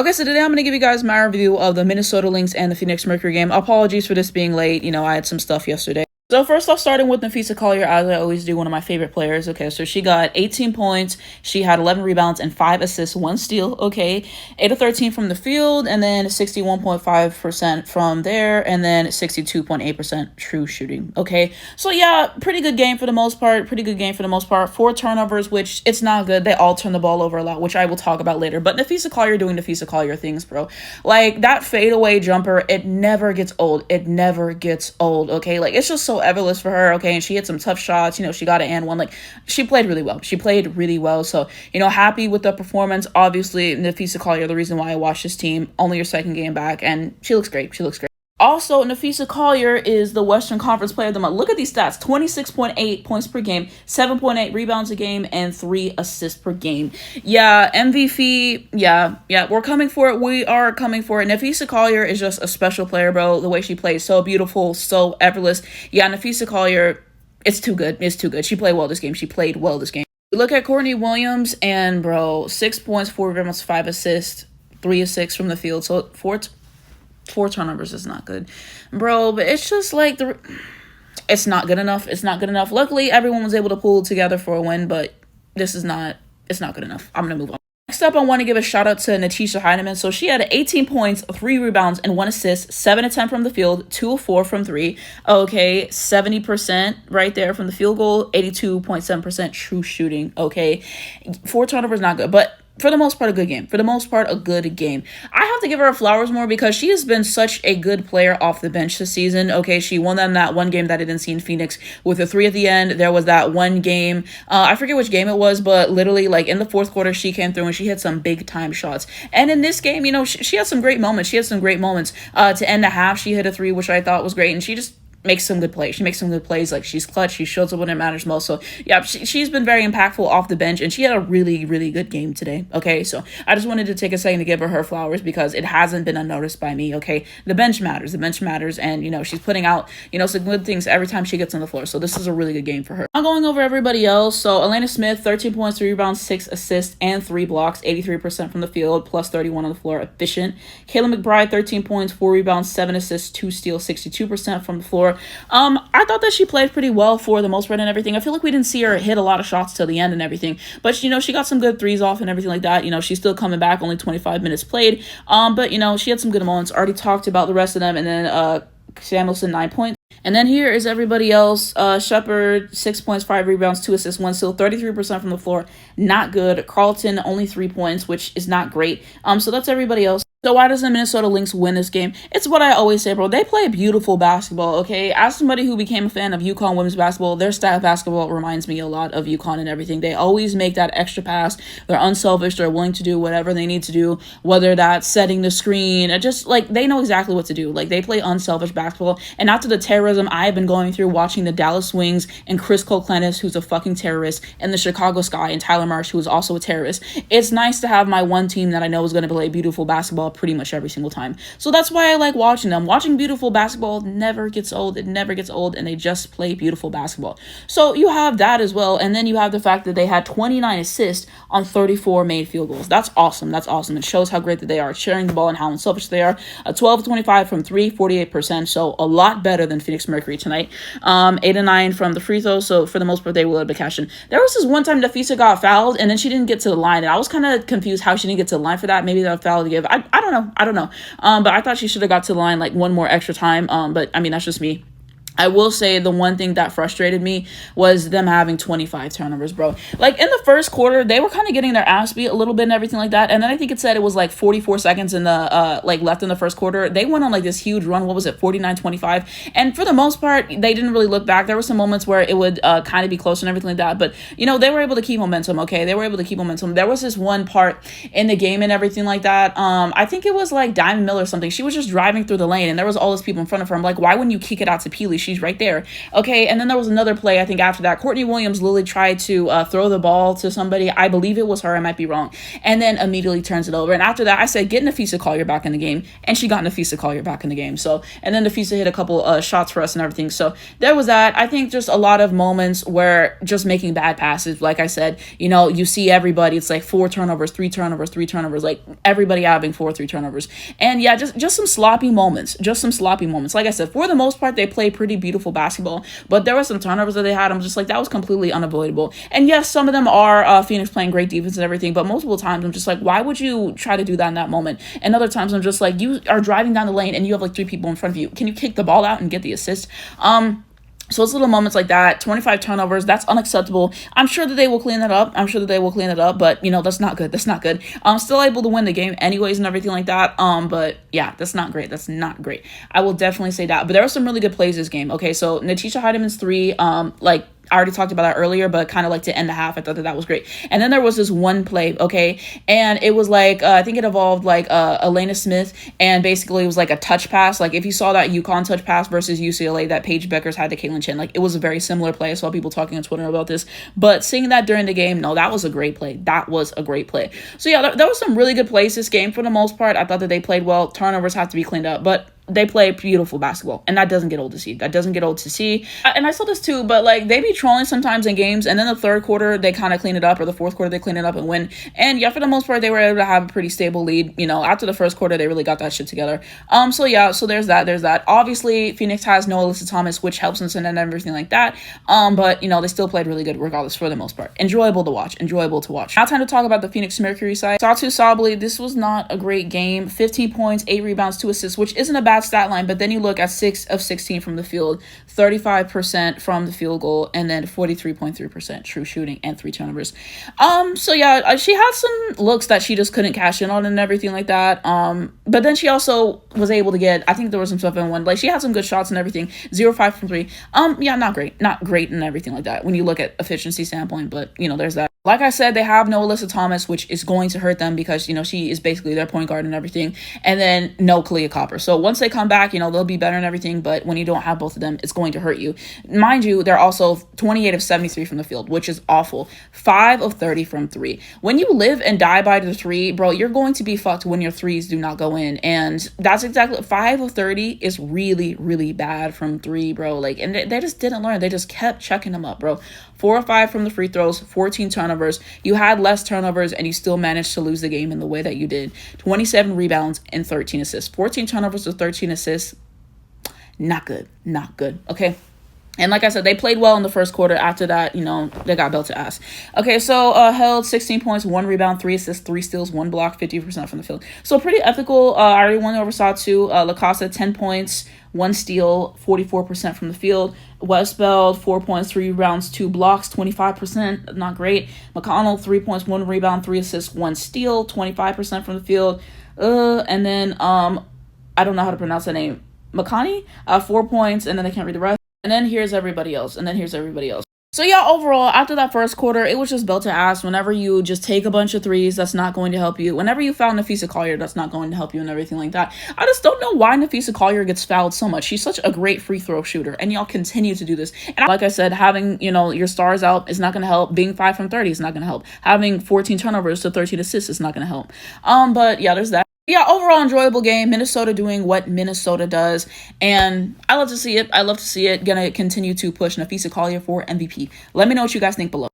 Okay, so today I'm going to give you guys my review of the Minnesota Lynx and the Phoenix Mercury game. Apologies for this being late. I had some stuff yesterday. So first off, starting with Nafisa Collier, as I always do, one of my favorite players. Okay, so she got 18 points. She had 11 rebounds and 5 assists, 1 steal. Okay, 8 of 13 from the field, and then 61.5% from there, and then 62.8% true shooting. Okay, so yeah, pretty good game for the most part. 4 turnovers, which it's not good. They all turn the ball over a lot, which I will talk about later. But Nafisa Collier doing Nafisa Collier things, bro. Like that fadeaway jumper, it never gets old. Okay, like it's just so effortless for her. Okay, and she hit some tough shots. She got an and one. Like she played really well. So happy with the performance. Obviously, Nafisa Collier, the reason why I watched this team. Only her second game back, and she looks great. Also, Nafisa Collier is the Western Conference Player of the Month. Look at these stats: 26.8 points per game, 7.8 rebounds a game, and 3 assists per game. Yeah, MVP. Yeah, we're coming for it. We are coming for it. Nafisa Collier is just a special player, bro. The way she plays, so beautiful, so effortless. Yeah, Nafisa Collier, it's too good. She played well this game. Look at Courtney Williams, and bro, 6 points, 4 rebounds, 5 assists, 3 of 6 from the field. So four turnovers is not good, bro. But it's just like it's not good enough. Luckily, everyone was able to pull together for a win, but it's not good enough. I'm gonna move on. Next up, I want to give a shout out to Natisha Heineman. So she had 18 points, 3 rebounds, and 1 assist, 7 of 10 from the field, 2 of 4 from 3. Okay, 70% right there from the field goal, 82.7% true shooting. Okay, 4 turnovers, not good, but for the most part, a good game. I have to give her flowers more because she has been such a good player off the bench this season. Okay, she won them that one game that I didn't see in Phoenix with a 3 at the end. There was that one game, I forget which game it was, but literally like in the fourth quarter, she came through and she hit some big time shots. And in this game, she had some great moments. To end the half, she hit a 3, which I thought was great, and she just makes some good plays. Like she's clutch. She shows up when it matters most. So yeah, she's been very impactful off the bench, and she had a really, really good game today. Okay, so I just wanted to take a second to give her flowers because it hasn't been unnoticed by me. Okay, the bench matters, and she's putting out some good things every time she gets on the floor. So this is a really good game for her. I'm going over everybody else. So Elena Smith, 13 points, 3 rebounds, 6 assists, and 3 blocks, 83% from the field, plus 31 on the floor, efficient. Kayla McBride, 13 points, 4 rebounds, 7 assists, 2 steals, 62% from the floor. I thought that she played pretty well for the most part and everything. I feel like we didn't see her hit a lot of shots till the end and everything, but she got some good threes off and everything like that. She's still coming back, only 25 minutes played. But she had some good moments. Already talked about the rest of them, and then Samuelson, 9 points. And then here is everybody else. Shepard, 6 points, 5 rebounds, 2 assists, 1 steal, 33% from the floor. Not good. Carlton, only 3 points, which is not great. So that's everybody else. So why does the Minnesota Lynx win this game? It's what I always say, bro. They play beautiful basketball, okay? As somebody who became a fan of UConn women's basketball, their style of basketball reminds me a lot of UConn and everything. They always make that extra pass. They're unselfish. They're willing to do whatever they need to do, whether that's setting the screen, or just, like, they know exactly what to do. Like, they play unselfish basketball. And after the terrorism I've been going through watching the Dallas Wings and Chris Colclenis, who's a fucking terrorist, and the Chicago Sky and Tyler Marsh, who is also a terrorist, it's nice to have my one team that I know is going to play beautiful basketball pretty much every single time. So that's why I like watching them. Watching beautiful basketball never gets old. It never gets old, and they just play beautiful basketball. So you have that as well, and then you have the fact that they had 29 assists on 34 made field goals. That's awesome. It shows how great that they are sharing the ball and how unselfish they are. 12-25 from 3, 48%, so a lot better than Phoenix Mercury tonight. 8-9 from the free throw, so for the most part they were able to cash in. There was this one time Nafisa got fouled, and then she didn't get to the line, and I was kind of confused how she didn't get to the line for that. Maybe that foul to give. I don't know. But I thought she should have got to the line like one more extra time. But I mean, that's just me. I will say the one thing that frustrated me was them having 25 turnovers, bro. Like, in the first quarter, they were kind of getting their ass beat a little bit and everything like that. And then I think it said it was like 44 seconds in the left in the first quarter. They went on like this huge run. What was it? 49-25. And for the most part, they didn't really look back. There were some moments where it would kind of be close and everything like that. But, they were able to keep momentum, okay? There was this one part in the game and everything like that. I think it was like Diamond Miller or something. She was just driving through the lane and there was all these people in front of her. I'm like, why wouldn't you kick it out to Peely? She she's right there. Okay, and then there was another play, I think after that, Courtney Williams literally tried to throw the ball to somebody. I believe it was her, I might be wrong, and then immediately turns it over. And after that, I said, get Nafisa Collier back in the game, and she got Nafisa Collier back in the game. So, and then Nafisa hit a couple shots for us and everything. So there was that. I think just a lot of moments where just making bad passes, like I said, you know, you see everybody, it's like 4 turnovers, 3 turnovers, 3 turnovers, like everybody having 4 3 turnovers. And yeah, just some sloppy moments, Like I said, for the most part, they play pretty beautiful basketball, but there were some turnovers that they had. I'm just like, that was completely unavoidable. And yes, some of them are Phoenix playing great defense and everything, but multiple times I'm just like, why would you try to do that in that moment? And other times I'm just like, you are driving down the lane and you have like 3 people in front of you. Can you kick the ball out and get the assist? So it's little moments like that. 25 turnovers, that's unacceptable. I'm sure that they will clean that up. But, you know, that's not good. Still able to win the game anyways and everything like that. But yeah, that's not great. I will definitely say that. But there were some really good plays this game. Okay, so Natisha Heideman's 3, I already talked about that earlier, but kind of like to end the half, I thought that was great. And then there was this one play, okay, and it was like, I think it involved like Elena Smith, and basically it was like a touch pass. Like if you saw that UConn touch pass versus UCLA that Paige Beckers had to Caitlin Chen, like it was a very similar play. I saw people talking on Twitter about this, but seeing that during the game, no, that was a great play. So yeah, there was some really good plays this game for the most part. I thought that they played well. Turnovers have to be cleaned up, but they play beautiful basketball, and that doesn't get old to see. And I saw this too, but like they be trolling sometimes in games, and then the third quarter they kind of clean it up, or the fourth quarter they clean it up and win. And yeah, for the most part they were able to have a pretty stable lead. You know, after the first quarter they really got that shit together. So yeah, so there's that. Obviously Phoenix has no Alyssa Thomas, which helps us and everything like that. But you know, they still played really good regardless for the most part. Enjoyable to watch. Now time to talk about the Phoenix Mercury side. Satu Sabally, this was not a great game. 15 points, 8 rebounds, 2 assists, which isn't a bad stat line, but then you look at 6 of 16 from the field, 35% from the field goal, and then 43.3% true shooting and 3 turnovers. So yeah, she had some looks that she just couldn't cash in on and everything like that. But then she also was able to get, I think there was some stuff in one, like she had some good shots and everything. 0-5 from 3. Yeah, not great and everything like that when you look at efficiency standpoint, but you know, there's that. Like I said, they have no Alyssa Thomas, which is going to hurt them because, you know, she is basically their point guard and everything. And then no Kalia Copper. So once they come back, you know, they'll be better and everything. But when you don't have both of them, it's going to hurt you. Mind you, they're also 28 of 73 from the field, which is awful. 5 of 30 from 3. When you live and die by the 3, bro, you're going to be fucked when your 3s do not go in. And that's exactly 5 of 30 is really, really bad from 3, bro. Like, and they just didn't learn. They just kept checking them up, bro. 4 or 5 from the free throws, 14 turnovers. You had less turnovers and you still managed to lose the game in the way that you did. 27 rebounds and 13 assists. 14 turnovers to 13 assists. Not good. Okay. And like I said, they played well in the first quarter. After that, you know, they got belted ass. Okay, so held 16 points, 1 rebound, 3 assists, 3 steals, 1 block, 50% from the field. So pretty ethical. I already went over Satu. LaCosta, 10 points, 1 steal, 44% from the field. Westbeld, 4 points, 3 rebounds, 2 blocks, 25%. Not great. McConnell, 3 points, 1 rebound, 3 assists, 1 steal, 25% from the field. And then, I don't know how to pronounce that name. Makani, 4 points, and then I can't read the rest. And then here's everybody else. So yeah, overall, after that first quarter, it was just belt to ass. Whenever you just take a bunch of 3s, that's not going to help you. Whenever you foul Nafisa Collier, that's not going to help you and everything like that. I just don't know why Nafisa Collier gets fouled so much. She's such a great free throw shooter, and y'all continue to do this. And like I said, having, you know, your stars out is not going to help. Being 5 from 30 is not going to help. Having 14 turnovers to 13 assists is not going to help. But yeah, there's that. Yeah, overall enjoyable game. Minnesota doing what Minnesota does, and I love to see it. Gonna continue to push Nafisa Collier for MVP. Let me know what you guys think below.